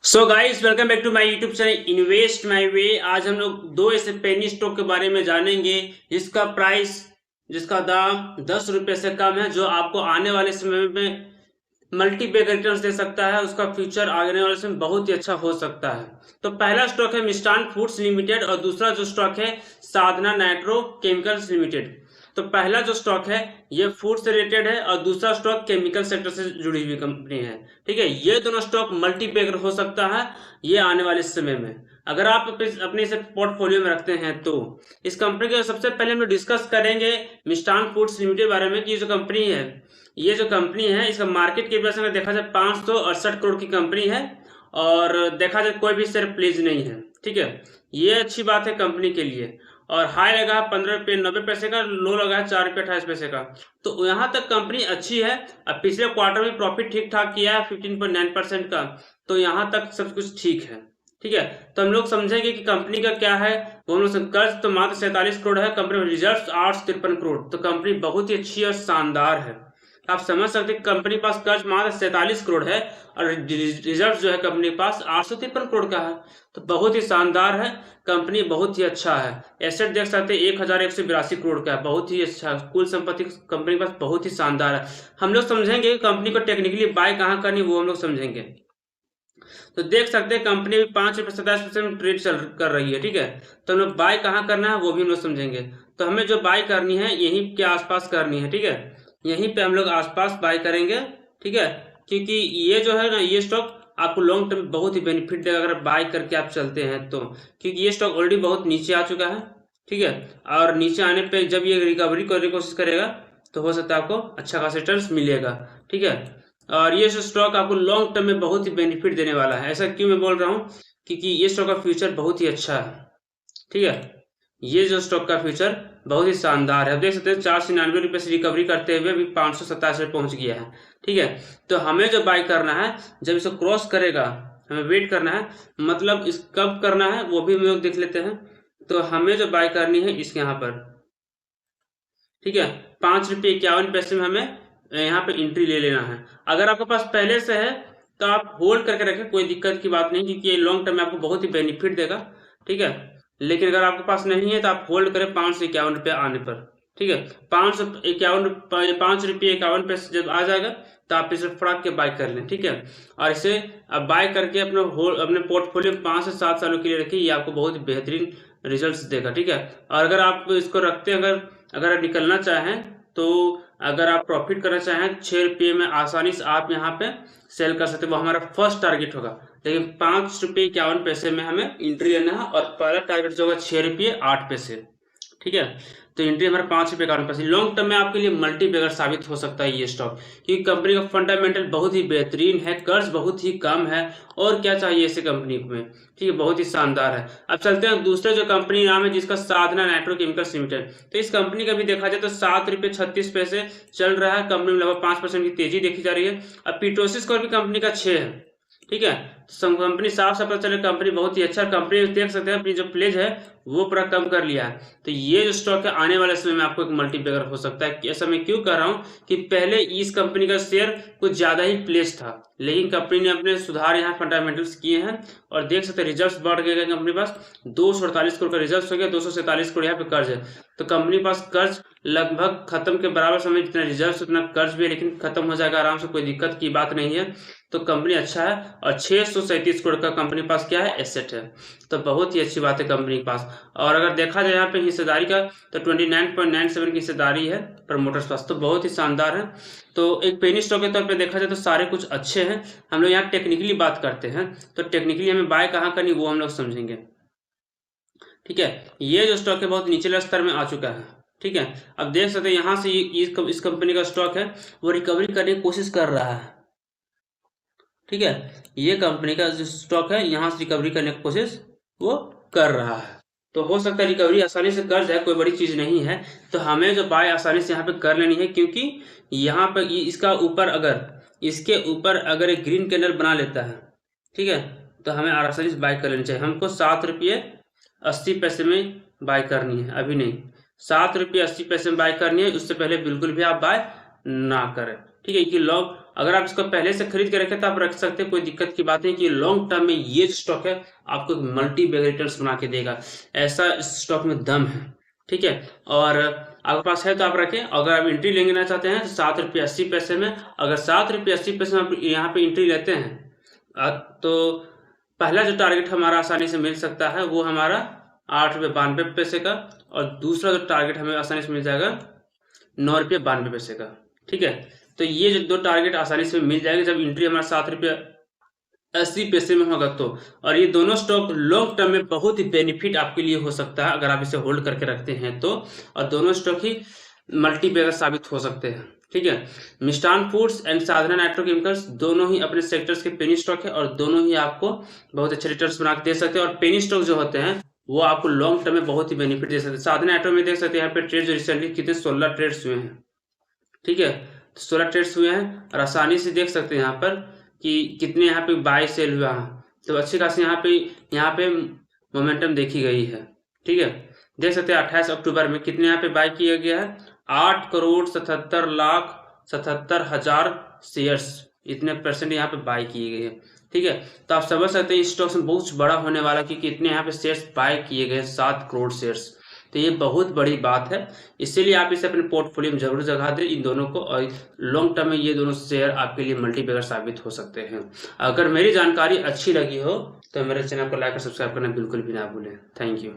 So guys welcome back to my YouTube channel invest my way. आज हम लोग दो ऐसे पेनी स्टॉक के बारे में जानेंगे जिसका दाम 10 रुपए से कम है, जो आपको आने वाले समय में मल्टीपैक रिटर्न्स दे सकता है। उसका फ्यूचर आने वाले समय बहुत ही अच्छा हो सकता है। तो पहला स्टॉक है मिष्ठान फूड्स लिमिटेड और दूसरा जो स्टॉक है साधना नाइट्रो केमिकल्स लिमिटेड। तो पहला जो स्टॉक है ये फूड से रिलेटेड है और दूसरा स्टॉक केमिकल सेक्टर से जुड़ी हुई कंपनी है। ठीक है, ये दोनों स्टॉक मल्टीपैक हो सकता है ये आने वाले समय में, अगर आप अपने इसे पोर्टफोलियो में रखते हैं तो। इस कंपनी के सबसे पहले हम लोग डिस्कस करेंगे मिष्ठान फूड्स लिमिटेड बारे में कि ये जो कंपनी है इसका मार्केट कैपिटलाइजेशन अगर देखा जाए 568 करोड़ की कंपनी है और देखा जाए कोई भी शेयर प्लीज नहीं है। ठीक है, ये अच्छी बात है कंपनी के लिए। और हाई लगा 15 रुपये 90 पैसे का, लो लगा 4 रुपये 28 पैसे का। तो यहाँ तक कंपनी अच्छी है। अब पिछले क्वार्टर में प्रॉफिट ठीक ठाक किया है 15.9% का, तो यहाँ तक सब कुछ ठीक है। ठीक है, तो हम लोग समझेंगे कि कंपनी का क्या है। वो हम लोग कर्ज तो मात्र 47 करोड़ है, कंपनी में रिजर्व 853 करोड़, तो कंपनी बहुत ही अच्छी और शानदार है। आप समझ सकते हैं कंपनी के पास कर्ज मात्र 47 करोड़ है और रिजर्व जो है कंपनी के पास 853 करोड़ का है, तो बहुत ही शानदार है। कंपनी बहुत ही अच्छा है। एसेट देख सकते हैं 1182 करोड़ का है, बहुत ही अच्छा। कुल संपत्ति कंपनी के पास बहुत ही शानदार है। हम लोग समझेंगे कंपनी को टेक्निकली बाय कहाँ करनी वो हम लोग समझेंगे। तो देख सकते हैं कंपनी भी 5 रुपये 27 पैसे में ट्रेड चल कर रही है। ठीक है, तो हम लोग बाय कहाँ करना है वो भी हम लोग समझेंगे। तो हमें जो बाय करनी है यहीं के आसपास करनी है। ठीक है, यहीं पे हम लोग आसपास बाय करेंगे। ठीक है, क्योंकि ये जो है ना ये स्टॉक आपको लॉन्ग टर्म बहुत ही बेनिफिट देगा अगर बाय करके आप चलते हैं तो, क्योंकि ये स्टॉक ऑलरेडी बहुत नीचे आ चुका है। ठीक है, और नीचे आने पे जब ये रिकवरी करने की कोशिश करेगा तो हो सकता है आपको अच्छा खासा रिटर्न मिलेगा। ठीक है, और ये स्टॉक आपको लॉन्ग टर्म में बहुत ही बेनिफिट देने वाला है। ऐसा क्यों मैं बोल रहा हूँ, क्योंकि ये स्टॉक का फ्यूचर बहुत ही अच्छा है। ठीक है, ये जो स्टॉक का फ्यूचर बहुत ही शानदार है। देख सकते हैं 499 रुपये से रिकवरी करते हुए अभी 527 रुपये पहुंच गया है। ठीक है, तो हमें जो बाय करना है जब इसे क्रॉस करेगा हमें वेट करना है, मतलब इस कब करना है वो भी हम लोग देख लेते हैं। तो हमें जो बाय करनी है इसके यहाँ पर, ठीक है, 5 रुपये 51 पैसे में हमें यहाँ पे एंट्री ले लेना है। अगर आपके पास पहले से है तो आप होल्ड करके रखें, कोई दिक्कत की बात नहीं, क्योंकि ये लॉन्ग टर्म में आपको बहुत ही बेनिफिट देगा। ठीक है, लेकिन अगर आपके पास नहीं है तो आप होल्ड करें 551 रुपये आने पर। ठीक है, 5 रुपये 51 पैसे जब आ जाएगा तो आप इसे फटाक के बाय कर लें। ठीक है, और इसे अब बाय करके अपने पोर्टफोलियो में 5 से 7 सालों के लिए रखिए, ये आपको बहुत ही बेहतरीन रिजल्ट्स देगा। ठीक है, और अगर आप इसको रखते हैं, अगर आप निकलना चाहें तो अगर आप प्रॉफिट करना चाहें 6 रुपये में आसानी से आप यहाँ पे सेल कर सकते हैं, वो हमारा फर्स्ट टारगेट होगा। लेकिन 5 रुपये 51 पैसे में हमें एंट्री लेना है और पहला टारगेट जो होगा 6 रुपये 8 पैसे। ठीक है, तो एंट्री हमारा 5 रुपये 51 पैसे। लॉन्ग टर्म में आपके लिए मल्टीबैगर साबित हो सकता है ये स्टॉक, क्योंकि कंपनी का फंडामेंटल बहुत ही बेहतरीन है, कर्ज बहुत ही कम है, और क्या चाहिए ऐसे कंपनी में। ठीक है, बहुत ही शानदार है। अब चलते हैं दूसरे जो कंपनी नाम है जिसका साधना नाइट्रो केमिकल्स लिमिटेड। तो इस कंपनी का भी देखा जाए तो 7 रुपये 36 पैसे चल रहा है। कंपनी में लगभग 5% की तेजी देखी जा रही है। अब पीटोसिस स्कोर भी कंपनी का 6 है। ठीक है, कंपनी साफ साफ पता चले कंपनी बहुत ही अच्छा कंपनी, देख सकते हैं अपनी जो प्लेज है वो पूरा कम कर लिया है। तो ये जो स्टॉक है आने वाले समय में आपको एक मल्टीप्लेयर हो सकता है। ऐसा मैं क्यों कह रहा हूँ कि पहले इस कंपनी का शेयर कुछ ज्यादा ही प्लेस था, लेकिन कंपनी ने अपने सुधार यहाँ फंडामेंटल्स किए हैं और देख सकते हैं रिजर्व बढ़ गए। कंपनी के पास 248 करोड़ का रिजर्व हो गया, 247 करोड़ यहाँ पे कर्ज है। तो कंपनी के पास कर्ज लगभग खत्म के बराबर समय, जितना रिजर्व उतना कर्ज भी है, लेकिन खत्म हो जाएगा आराम से, कोई दिक्कत की बात नहीं है। तो कंपनी अच्छा है और 637 करोड़ का कंपनी के पास क्या है एसेट है, तो बहुत ही अच्छी बात है कंपनी के पास। और अगर देखा जाए यहाँ पे हिस्सेदारी का तो 29.97 की हिस्सेदारी है प्रमोटर्स पास, तो बहुत ही शानदार है। तो एक पेनी स्टॉक के तौर पे देखा जाए तो सारे कुछ अच्छे हैं। हम लोग यहाँ टेक्निकली बात करते हैं, तो टेक्निकली हमें बाय कहाँ करनी वो हम लोग समझेंगे। ठीक है, ये जो स्टॉक है बहुत निचले स्तर में आ चुका है। ठीक है, अब देख सकते हैं यहाँ से इस कंपनी का स्टॉक है वो रिकवरी करने की कोशिश कर रहा है। ठीक है, ये कंपनी का जो स्टॉक है यहाँ से रिकवरी करने की कोशिश वो कर रहा है, तो हो सकता है रिकवरी आसानी से कर जाए, कोई बड़ी चीज नहीं है। तो हमें जो बाय आसानी से यहाँ पे कर लेनी है, क्योंकि यहाँ पर इसके ऊपर अगर एक ग्रीन कैंडल बना लेता है, ठीक है, तो हमें आसानी से बाय कर लेनी चाहिए। हमको 7 रुपये 80 पैसे में बाय करनी है, अभी नहीं, 7 रुपये 80 पैसे में बाय करनी है। उससे पहले बिल्कुल भी आप बाय ना करें। ठीक है, कि लॉन्ग अगर आप इसको पहले से खरीद के रखें तो आप रख सकते हैं, कोई दिक्कत की बात नहीं कि लॉन्ग टर्म में ये स्टॉक है आपको मल्टी बैग रिटर्न्स बना के देगा, ऐसा स्टॉक में दम है। ठीक है, और आपके पास है तो आप रखें। अगर आप एंट्री लेना चाहते हैं तो ₹7.80 में, अगर ₹7.80 में आप यहाँ पे एंट्री लेते हैं तो पहला जो टारगेट हमारा आसानी से मिल सकता है वो हमारा ₹8.92 का, और दूसरा जो टारगेट हमें आसानी से मिल जाएगा ₹9.92 का। ठीक है, तो ये जो 2 टारगेट आसानी से मिल जाएंगे जब एंट्री हमारा ₹7.80 में होगा तो। और ये दोनों स्टॉक लॉन्ग टर्म में बहुत ही बेनिफिट आपके लिए हो सकता है अगर आप इसे होल्ड करके रखते हैं तो, और दोनों स्टॉक ही मल्टी बैगर साबित हो सकते हैं। ठीक है, मिष्ठान फूड्स एंड साधना नाइट्रोकेमिकल्स दोनों ही अपने सेक्टर्स के पेनी स्टॉक है और दोनों ही आपको बहुत अच्छे रिटर्न्स बना के दे सकते हैं। और पेनी स्टॉक जो होते हैं वो आपको लॉन्ग टर्म में बहुत ही बेनिफिट दे सकते हैं। साधना नाइट्रो में देख सकते हैं यहाँ पे ट्रेड जो रिसेंटली कितने 16 ट्रेड्स हुए हैं। ठीक है, 16 ट्रेड्स हुए हैं और आसानी से देख सकते हैं यहाँ पर कि कितने यहाँ पे बाय सेल हुआ है, तो अच्छी खासी यहाँ पे मोमेंटम देखी गई है। ठीक है, देख सकते हैं 28 अक्टूबर में कितने यहाँ पे बाय किया गया है, 8,77,77,000 शेयर्स, इतने परसेंट यहाँ पे बाय किए गए हैं। ठीक है, तो आप समझ सकते हैं इस स्टॉक में बहुत बड़ा होने वाला क्योंकि इतने यहाँ पे शेयर्स बाय किए गए 7 करोड़ शेयर्स, तो ये बहुत बड़ी बात है। इसीलिए आप इसे अपने पोर्टफोलियो में जरूर जगह दें इन दोनों को, और लॉन्ग टर्म में ये दोनों शेयर आपके लिए मल्टी बैगर साबित हो सकते हैं। अगर मेरी जानकारी अच्छी लगी हो तो मेरे चैनल को लाइक और सब्सक्राइब करना बिल्कुल भी ना भूलें। Thank you.